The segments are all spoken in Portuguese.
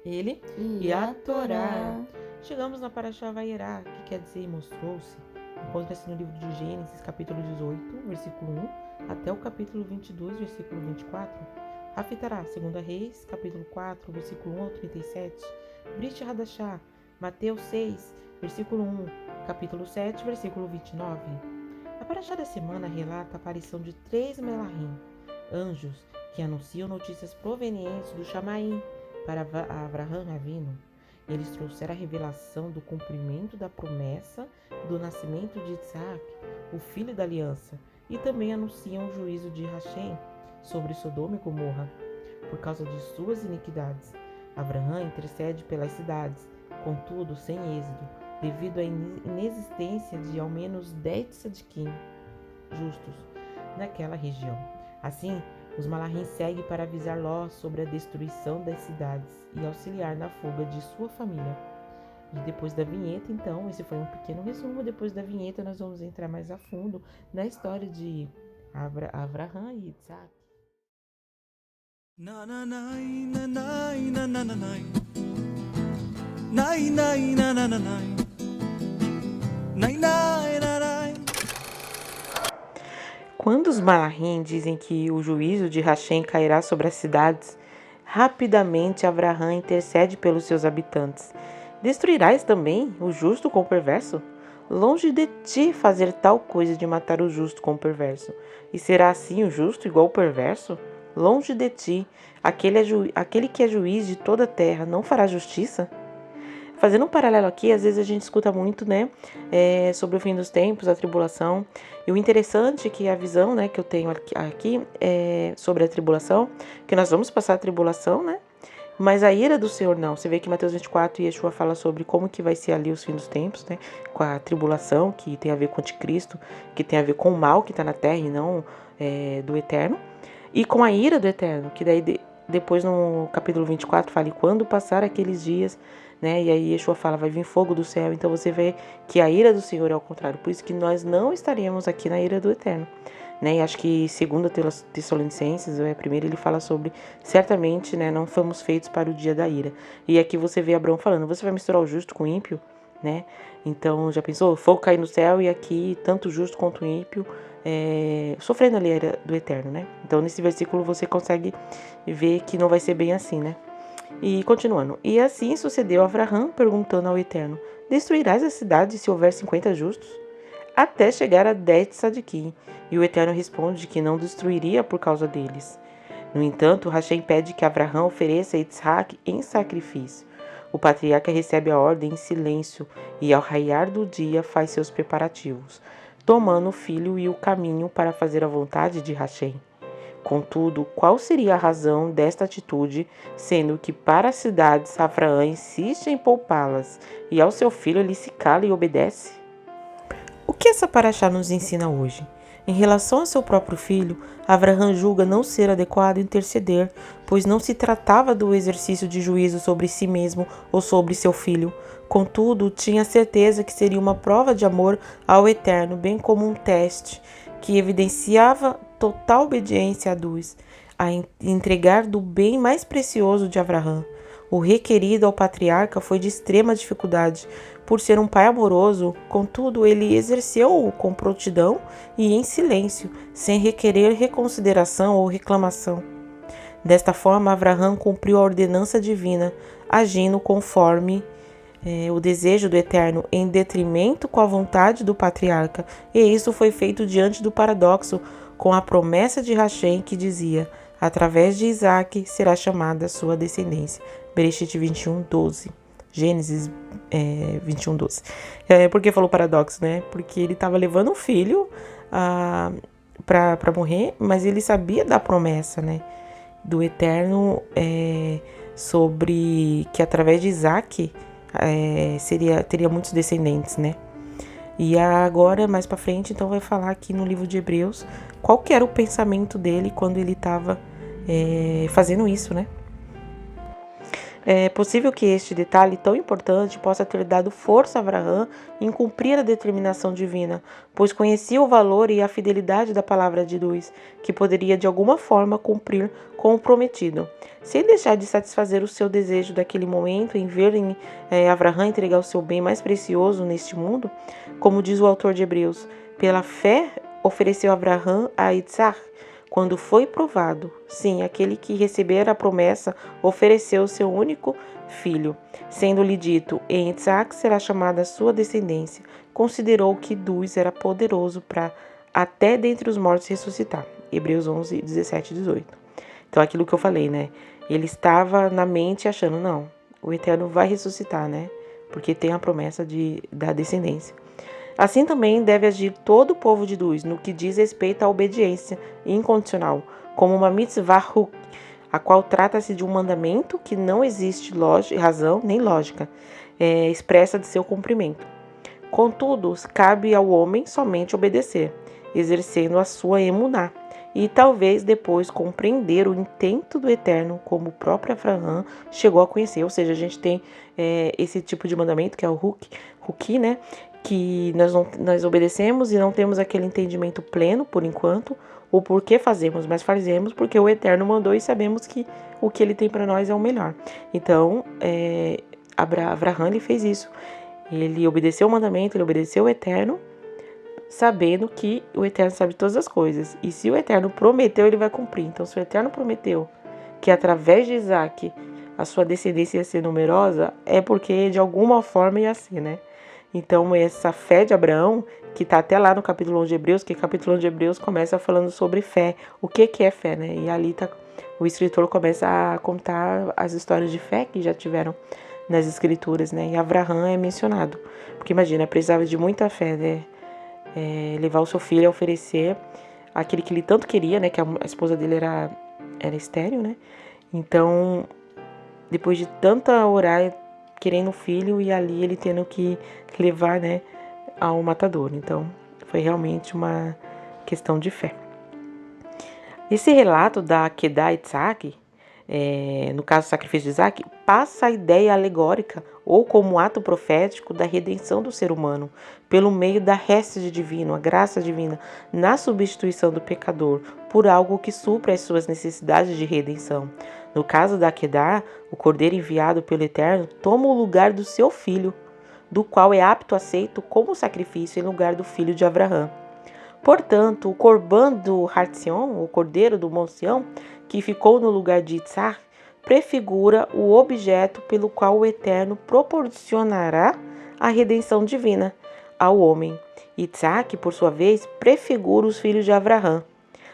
ele e a Torá. Chegamos na Parashá Vayera, que quer dizer mostrou-se. Encontra-se no livro de Gênesis, capítulo 18, versículo 1, até o capítulo 22, versículo 24. Haftará, 2 Reis, capítulo 4, versículo 1 ao 37. Brit Hadashah, Mateus 6, versículo 1, capítulo 7, versículo 29. A Parashá da semana relata a aparição de 3 Melahim, anjos, que anunciam notícias provenientes do Shamaim para Avraham Avinu. Eles trouxeram a revelação do cumprimento da promessa do nascimento de Isaac, o filho da aliança, e também anunciam o juízo de Hashem sobre Sodoma e Gomorra, por causa de suas iniquidades. Avraham intercede pelas cidades, contudo sem êxito, devido à inexistência de ao menos 10 tzadikim justos naquela região. Assim, os Malahim seguem para avisar Ló sobre a destruição das cidades e auxiliar na fuga de sua família. E depois da vinheta, então, esse foi um pequeno resumo. Depois da vinheta, nós vamos entrar mais a fundo na história de Avraham e Isaac. Quando os Malahim dizem que o juízo de Hashem cairá sobre as cidades, rapidamente Avraham intercede pelos seus habitantes. Destruirás também o justo com o perverso? Longe de ti fazer tal coisa de matar o justo com o perverso. E será assim o justo igual ao perverso? Longe de ti, aquele que é juiz de toda a terra, não fará justiça? Fazendo um paralelo aqui, às vezes a gente escuta muito, sobre o fim dos tempos, a tribulação. E o interessante é que a visão, que eu tenho aqui é sobre a tribulação, que nós vamos passar a tribulação, mas a ira do Senhor não. Você vê que em Mateus 24, Yeshua fala sobre como que vai ser ali os fins dos tempos, com a tribulação, que tem a ver com o anticristo, que tem a ver com o mal que está na terra e não do eterno. E com a ira do eterno, que daí depois no capítulo 24 fala, e quando passar aqueles dias, e aí Yeshua fala, vai vir fogo do céu. Então você vê que a ira do Senhor é ao contrário. Por isso que nós não estaremos aqui na ira do eterno. E acho que segundo Tessalonicenses, primeiro ele fala sobre, certamente, não fomos feitos para o dia da ira. E aqui você vê Abraão falando, você vai misturar o justo com o ímpio? Então já pensou? Fogo cair no céu e aqui tanto o justo quanto o ímpio sofrendo ali a ira do eterno, Então nesse versículo você consegue ver que não vai ser bem assim, E continuando, e assim sucedeu a Avraham perguntando ao Eterno, destruirás a cidade se houver 50 justos? Até chegar a 10 tzadikim, e o Eterno responde que não destruiria por causa deles. No entanto, Hashem pede que Avraham ofereça Isaac em sacrifício. O patriarca recebe a ordem em silêncio e ao raiar do dia faz seus preparativos, tomando o filho e o caminho para fazer a vontade de Hashem. Contudo, qual seria a razão desta atitude, sendo que para as cidades Avraham insiste em poupá-las e ao seu filho ele se cala e obedece? O que essa parashá nos ensina hoje? Em relação a seu próprio filho, Avraham julga não ser adequado interceder, pois não se tratava do exercício de juízo sobre si mesmo ou sobre seu filho. Contudo, tinha certeza que seria uma prova de amor ao Eterno, bem como um teste que evidenciava total obediência a Deus, a entregar do bem mais precioso de Avraham. O requerido ao patriarca foi de extrema dificuldade, por ser um pai amoroso, contudo ele exerceu-o com prontidão e em silêncio, sem requerer reconsideração ou reclamação. Desta forma, Avraham cumpriu a ordenança divina, agindo conforme o desejo do Eterno, em detrimento com a vontade do patriarca, e isso foi feito diante do paradoxo, com a promessa de Hashem que dizia, através de Isaac será chamada a sua descendência. Bereshit 21:12. Gênesis 21:12. Por que falou paradoxo, Porque ele estava levando um filho para morrer, mas ele sabia da promessa, do Eterno sobre que através de Isaac teria muitos descendentes, E agora, mais para frente, então vai falar aqui no livro de Hebreus qual que era o pensamento dele quando ele estava fazendo isso, É possível que este detalhe tão importante possa ter dado força a Abraão em cumprir a determinação divina, pois conhecia o valor e a fidelidade da palavra de Deus, que poderia de alguma forma cumprir com o prometido. Sem deixar de satisfazer o seu desejo daquele momento em ver Abraão entregar o seu bem mais precioso neste mundo, como diz o autor de Hebreus, pela fé ofereceu Abraão a Isaac, quando foi provado. Sim, aquele que recebera a promessa ofereceu o seu único filho, sendo-lhe dito, em Isaac será chamada a sua descendência. Considerou que Deus era poderoso para até dentre os mortos ressuscitar. Hebreus 11, 17 e 18. Então, aquilo que eu falei, né? Ele estava na mente achando, não, o Eterno vai ressuscitar, né? Porque tem a promessa da descendência. Assim também deve agir todo o povo de Deus no que diz respeito à obediência incondicional, como uma mitzvah, a qual trata-se de um mandamento que não existe razão nem lógica expressa de seu cumprimento. Contudo, cabe ao homem somente obedecer, exercendo a sua emuná, e talvez depois compreender o intento do Eterno, como o próprio Abraão chegou a conhecer. Ou seja, a gente tem esse tipo de mandamento, que é o Huki, né? Que nós obedecemos e não temos aquele entendimento pleno, por enquanto, o porquê fazemos, mas fazemos porque o Eterno mandou e sabemos que o que Ele tem para nós é o melhor. Então, Abraão ele fez isso. Ele obedeceu o mandamento, ele obedeceu o Eterno, sabendo que o Eterno sabe todas as coisas. E se o Eterno prometeu, ele vai cumprir. Então, se o Eterno prometeu que através de Isaac a sua descendência ia ser numerosa, é porque de alguma forma ia ser, né? Então, essa fé de Abraão, que está até lá no capítulo 11 de Hebreus, que o capítulo 11 de Hebreus começa falando sobre fé. O que é fé, né? E ali o escritor começa a contar as histórias de fé que já tiveram nas escrituras, né? E Abraão é mencionado. Porque imagina, precisava de muita fé, né? Levar o seu filho a oferecer aquele que ele tanto queria, né? Que a esposa dele era estéril, né? Então, depois de tanta orar, querendo um filho, e ali ele tendo que levar, né, ao matador. Então, foi realmente uma questão de fé. Esse relato da Akedah Isaac, no caso do sacrifício de Isaac, passa a ideia alegórica ou como ato profético da redenção do ser humano, pelo meio da hesed divino, a graça divina, na substituição do pecador por algo que supra as suas necessidades de redenção. No caso da Akedah, o cordeiro enviado pelo Eterno toma o lugar do seu filho, do qual é apto aceito como sacrifício em lugar do filho de Abraão. Portanto, o Corban do Hartzion, o cordeiro do Monte Sião, que ficou no lugar de Itzar, prefigura o objeto pelo qual o Eterno proporcionará a redenção divina ao homem. Isaac, por sua vez, prefigura os filhos de Abraão,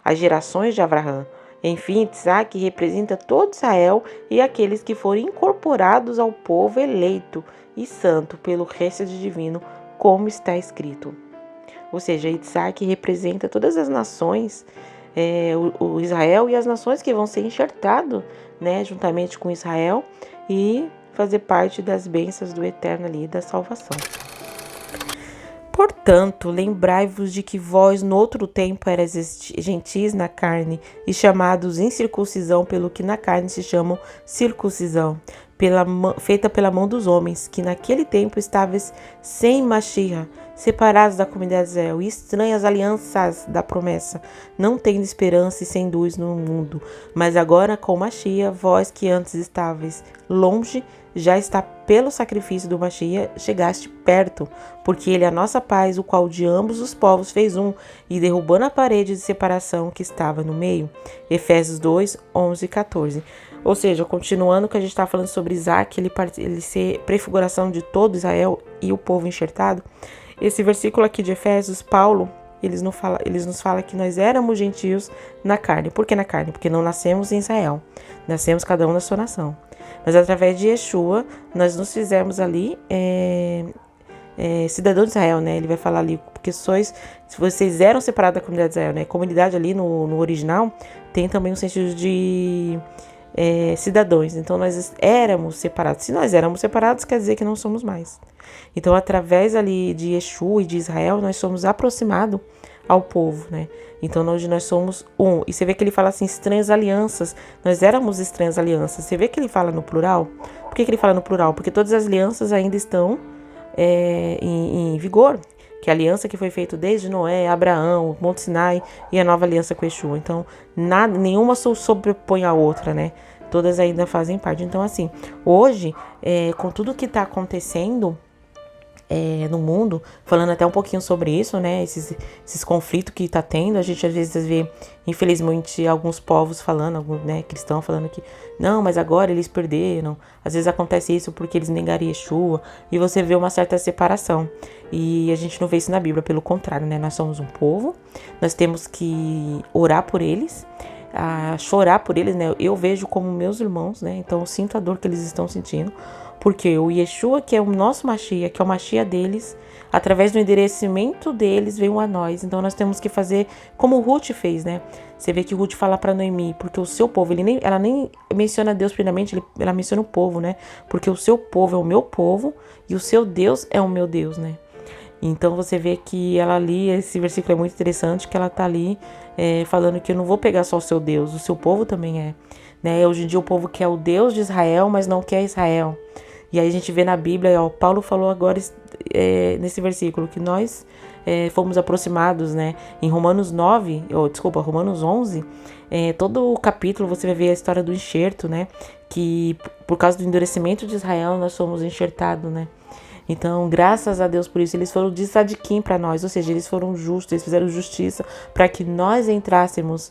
as gerações de Abraão. Enfim, Isaac representa todo Israel e aqueles que foram incorporados ao povo eleito e santo pelo resto divino, como está escrito. Ou seja, Isaac representa todas as nações, o Israel e as nações que vão ser enxertados, né, juntamente com Israel e fazer parte das bênçãos do Eterno ali, da salvação. Portanto, lembrai-vos de que vós, no outro tempo, eras gentis na carne e chamados incircuncisão pelo que na carne se chamam circuncisão, feita pela mão dos homens, que naquele tempo estavais sem Mashiach, separados da comunidade de Israel e estranhas alianças da promessa, não tendo esperança e sem luz no mundo. Mas agora, com Mashiach, vós que antes estavais longe, já está pelo sacrifício do Mashiach, chegaste perto, porque ele é a nossa paz, o qual de ambos os povos fez um, e derrubando a parede de separação que estava no meio. Efésios 2, 11 e 14. Ou seja, continuando o que a gente está falando sobre Isaac, ele ser prefiguração de todo Israel e o povo enxertado. Esse versículo aqui de Efésios, Paulo, eles nos fala que nós éramos gentios na carne. Por que na carne? Porque não nascemos em Israel. Nascemos cada um na sua nação. Mas através de Yeshua, nós nos fizemos ali cidadão de Israel, né? Ele vai falar ali, porque se vocês eram separados da comunidade de Israel, né? Comunidade ali no original tem também um sentido de cidadãos. Então nós éramos separados. Se nós éramos separados, quer dizer que não somos mais. Então, através ali de Yeshua e de Israel, nós somos aproximados ao povo, né? Então hoje nós somos um. E você vê que ele fala assim, estranhas alianças. Nós éramos estranhas alianças. Você vê que ele fala no plural? Por que ele fala no plural? Porque todas as alianças ainda estão em vigor. Que a aliança que foi feita desde Noé, Abraão, Monte Sinai e a nova aliança com Yeshua. Então, nenhuma sobrepõe a outra, né? Todas ainda fazem parte. Então, assim, hoje, com tudo que está acontecendo no mundo, falando até um pouquinho sobre isso, né? Esses conflitos que está tendo, a gente às vezes vê, infelizmente, alguns povos falando, né, cristãos falando que não, mas agora eles perderam. Às vezes acontece isso porque eles negaram Yeshua, e você vê uma certa separação. E a gente não vê isso na Bíblia, pelo contrário, né? Nós somos um povo, nós temos que orar por eles, chorar por eles, né? Eu vejo como meus irmãos, né? Então eu sinto a dor que eles estão sentindo. Porque o Yeshua, que é o nosso Mashiach, que é o Mashiach deles, através do enderecimento deles, veio a nós. Então nós temos que fazer como Ruth fez, né? Você vê que Ruth fala para Noemi, porque o seu povo, ela nem menciona Deus primeiramente, ela menciona o povo, né? Porque o seu povo é o meu povo e o seu Deus é o meu Deus, né? Então você vê que ela ali, esse versículo é muito interessante, que ela tá ali falando que eu não vou pegar só o seu Deus, o seu povo também é. Né? Hoje em dia o povo quer o Deus de Israel, mas não quer Israel. E aí a gente vê na Bíblia, Paulo falou agora nesse versículo, que nós fomos aproximados, né? Em Romanos 11, todo o capítulo você vai ver a história do enxerto, né? Que por causa do endurecimento de Israel nós somos enxertados, né? Então, graças a Deus por isso, eles foram de sadiquim para nós, ou seja, eles foram justos, eles fizeram justiça para que nós entrássemos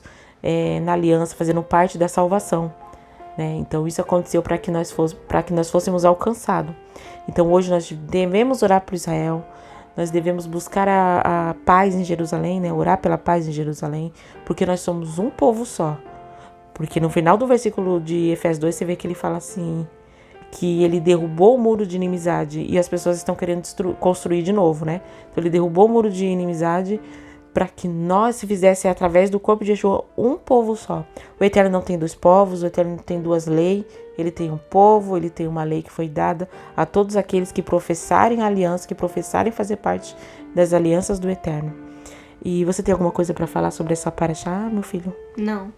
na aliança, fazendo parte da salvação. Né? Então isso aconteceu para que nós fôssemos alcançados. Então hoje nós devemos orar por Israel, nós devemos buscar a paz em Jerusalém, né? Orar pela paz em Jerusalém, porque nós somos um povo só. Porque no final do versículo de Efésios 2 você vê que ele fala assim, que ele derrubou o muro de inimizade e as pessoas estão querendo construir de novo, né? Então ele derrubou o muro de inimizade para que nós se fizesse através do corpo de Yeshua um povo só. O Eterno não tem dois povos, o Eterno não tem duas leis, ele tem um povo, ele tem uma lei que foi dada a todos aqueles que professarem a aliança, que professarem fazer parte das alianças do Eterno. E você tem alguma coisa para falar sobre essa paraxá, meu filho? Não.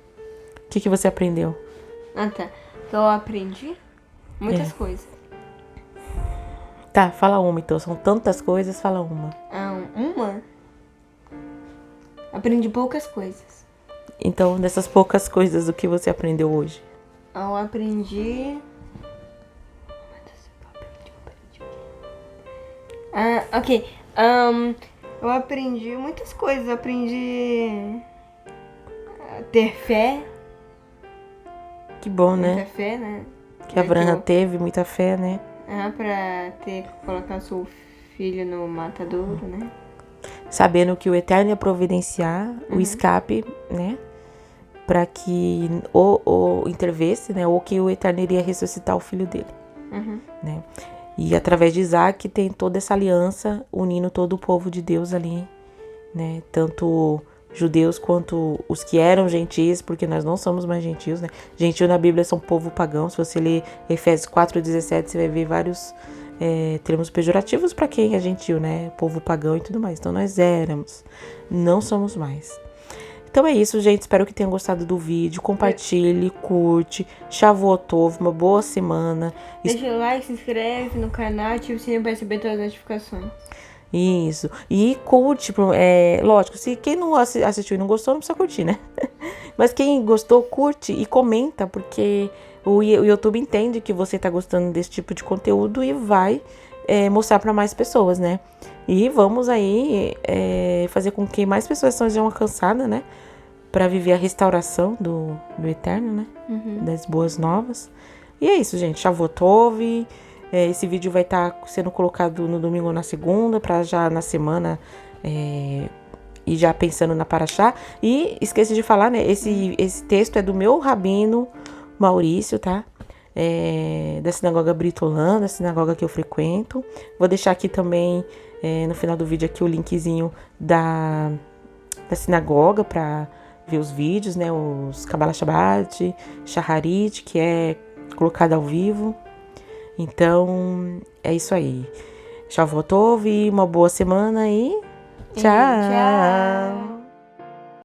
O que você aprendeu? Tá. Eu aprendi muitas coisas. Tá, fala uma então. São tantas coisas, fala uma. Uma? Aprendi poucas coisas. Então, dessas poucas coisas, o que você aprendeu hoje? Eu aprendi... ok. Eu aprendi muitas coisas. Eu aprendi a ter fé. Que bom, né? Muita fé, né? Que Abraão teve muita fé, né? Pra colocar seu filho no matadouro, né? Sabendo que o Eterno ia providenciar o escape, né? Para que ou intervesse, né? Ou que o Eterno iria ressuscitar o filho dele, né? E através de Isaac tem toda essa aliança unindo todo o povo de Deus ali, né? Tanto judeus quanto os que eram gentis, porque nós não somos mais gentios, né? Gentil na Bíblia são povo pagão. Se você ler Efésios 4:17, você vai ver vários termos pejorativos para quem é gentil, né? Povo pagão e tudo mais. Então nós éramos, não somos mais. Então é isso, gente. Espero que tenham gostado do vídeo. Compartilhe, curte. Shavuot Tov, uma boa semana. Deixa o like, se inscreve no canal, ativa o sininho para receber todas as notificações. Isso. E curte, lógico, se quem não assistiu e não gostou, não precisa curtir, né? Mas quem gostou, curte e comenta, porque o YouTube entende que você tá gostando desse tipo de conteúdo e vai mostrar para mais pessoas, né? E vamos aí fazer com que mais pessoas sejam alcançadas, né? Para viver a restauração do Eterno, né? Das boas novas. E é isso, gente. Shavuot Tov. Esse vídeo vai estar sendo colocado no domingo ou na segunda, para já na semana e já pensando na paraxá. E esqueci de falar, né? Esse texto é do meu rabino Maurício, tá? Da sinagoga Britolã, da sinagoga que eu frequento. Vou deixar aqui também no final do vídeo aqui o linkzinho da sinagoga para ver os vídeos, né? Os Kabbalah Shabbat, Shaharit, que é colocado ao vivo. Então, é isso aí. Shavuot Tov, uma boa semana e Tchau. Tchau.